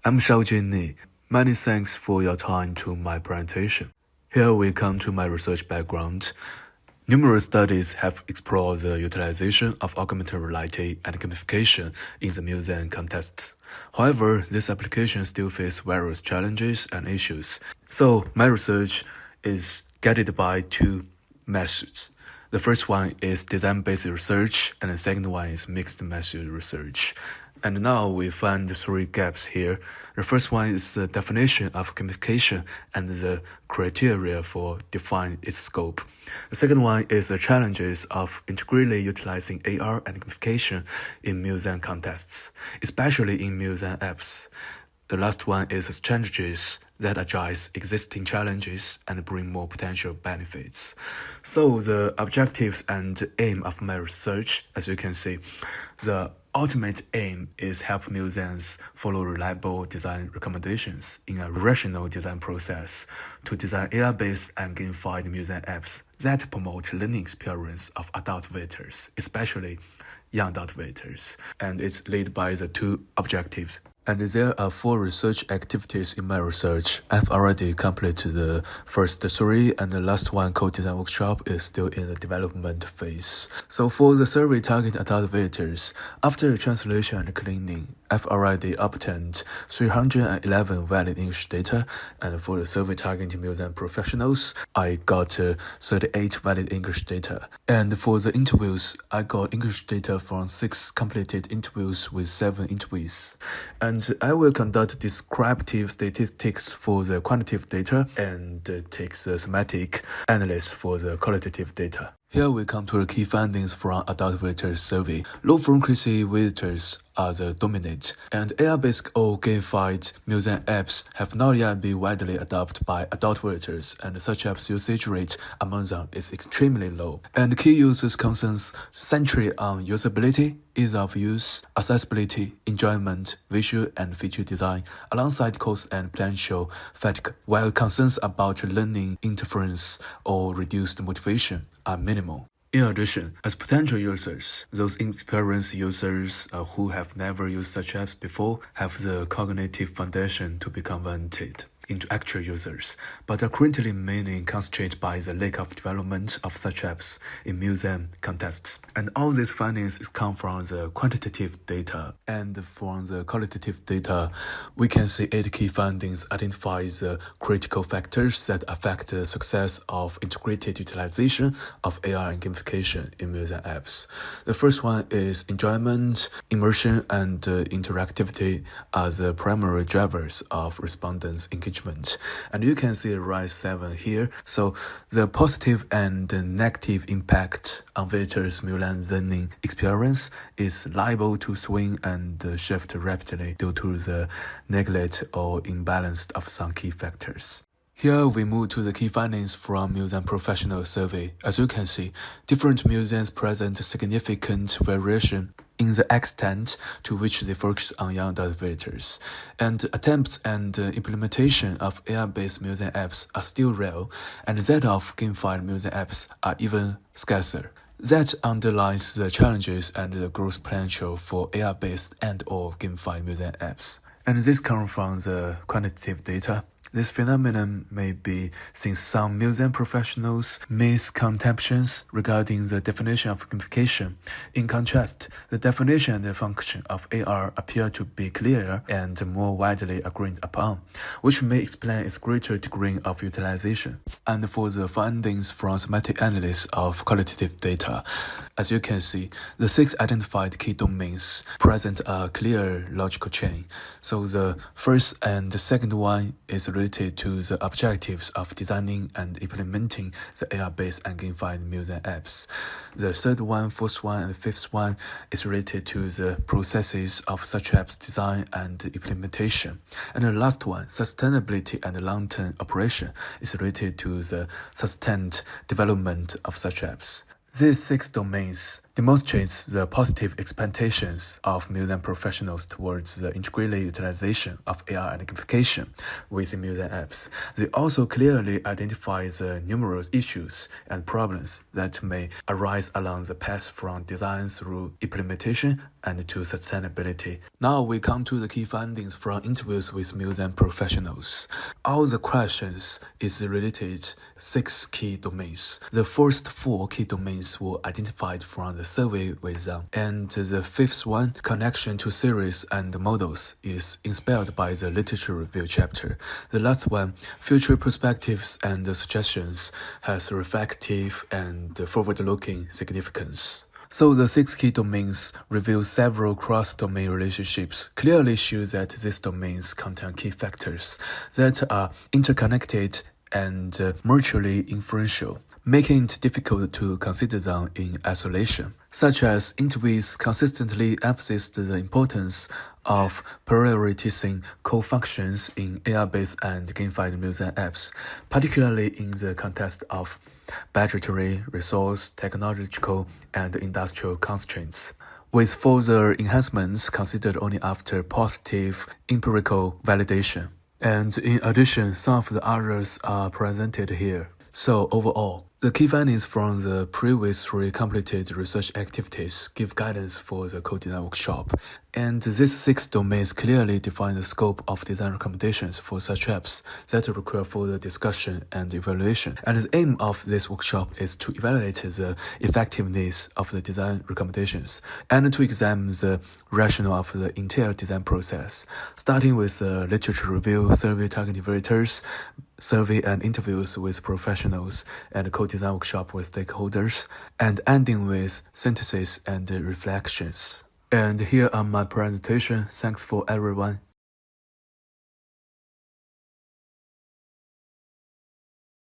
I'm Xiaojun Ni. Many thanks for your time to my presentation. Here we come to my research background. Numerous studies have explored the utilization of augmented reality and gamification in the museum context. However, this application still faces various challenges and issues. So, my research is guided by two methods. The first one is design-based research, and the second one is mixed method research. And now we find three gaps here. The first one is the definition of gamification and the criteria for defining its scope. The second one is the challenges of integrally utilizing AR and gamification in museum contexts, especially in museum apps. The last one is the strategies that address existing challenges and bring more potential benefits. So the objectives and aim of my research, as you can see, the ultimate aim is help museums follow reliable design recommendations in a rational design process to design AR-based and gamified museum apps that promote learning experience of adult visitors, especially young adult visitors. And it's led by the two objectives. And there are 4 research activities in my research. I've already completed the first 3, and the last one, co-design workshop, is still in the development phase. So for the survey targeting adult visitors, after translation and cleaning, I've already obtained 311 valid English data, and for the survey targeting museum professionals, I got 38 valid English data. And for the interviews, I got English data from 6 completed interviews with 7 interviewees. And I will conduct descriptive statistics for the quantitative data and take the semantic analysis for the qualitative data. Here we come to the key findings from adult visitors survey. Low frequency visitors are the dominant, and AR-based or gamified museum apps have not yet been widely adopted by adult visitors, and such apps usage rate among them is extremely low. And key users' concerns centrally on usability, ease of use, accessibility, enjoyment, visual and feature design, alongside cost and potential fatigue, while concerns about learning interference or reduced motivation are minimal. In addition, as potential users, those inexperienced users who have never used such apps before have the cognitive foundation to be converted into actual users, but are currently mainly constrained by the lack of development of such apps in museum contexts. And all these findings come from the quantitative data. And from the qualitative data, we can see 8 key findings identify the critical factors that affect the success of integrated utilization of AR and gamification in museum apps. The first one is enjoyment, immersion, and interactivity are the primary drivers of respondents' engagement. And you can see rise 7 here. So the positive and negative impact on visitors' museum learning experience is liable to swing and shift rapidly due to the neglect or imbalance of some key factors. Here we move to the key findings from museum professional survey. As you can see, different museums present significant variation in the extent to which they focus on young adult visitors, and attempts and implementation of AR-based museum apps are still rare, and that of gamified museum apps are even scarcer. That underlines the challenges and the growth potential for AR-based and/or gamified museum apps. And this comes from the quantitative data. This phenomenon may be since some museum professionals' misconceptions regarding the definition of gamification. In contrast, the definition and the function of AR appear to be clearer and more widely agreed upon, which may explain its greater degree of utilization. And for the findings from semantic analysis of qualitative data, as you can see, the 6 identified key domains present a clear logical chain. So the first and the second one is related to the objectives of designing and implementing the AR-based and gamified museum apps. The third one, fourth one, and fifth one is related to the processes of such apps design and implementation. And the last one, sustainability and long-term operation, is related to the sustained development of such apps. These 6 domains demonstrates the positive expectations of museum professionals towards the integrated utilization of AR and gamification within museum apps. They also clearly identify the numerous issues and problems that may arise along the path from design through implementation and to sustainability. Now we come to the key findings from interviews with museum professionals. All the questions is related 6 key domains. The first 4 key domains were identified from the survey with them, and the 5th one, connection to theories and models, is inspired by the literature review chapter. The last one, future perspectives and suggestions, has reflective and forward-looking significance. So the 6 key domains reveal several cross-domain relationships, clearly show that these domains contain key factors that are interconnected and mutually influential, making it difficult to consider them in isolation. Such as interviews consistently emphasized the importance of prioritizing core functions in AR-based and gamified museum apps, particularly in the context of budgetary, resource, technological, and industrial constraints, with further enhancements considered only after positive empirical validation. And in addition, some of the others are presented here. So overall, the key findings from the previous 3 completed research activities give guidance for the co-design workshop, and these 6 domains clearly define the scope of design recommendations for such apps that require further discussion and evaluation. And the aim of this workshop is to evaluate the effectiveness of the design recommendations and to examine the rationale of the entire design process, starting with the literature review, survey target evaluators, survey and interviews with professionals, and co-design workshop with stakeholders, and ending with synthesis and reflections. And here are my presentation. Thanks for everyone.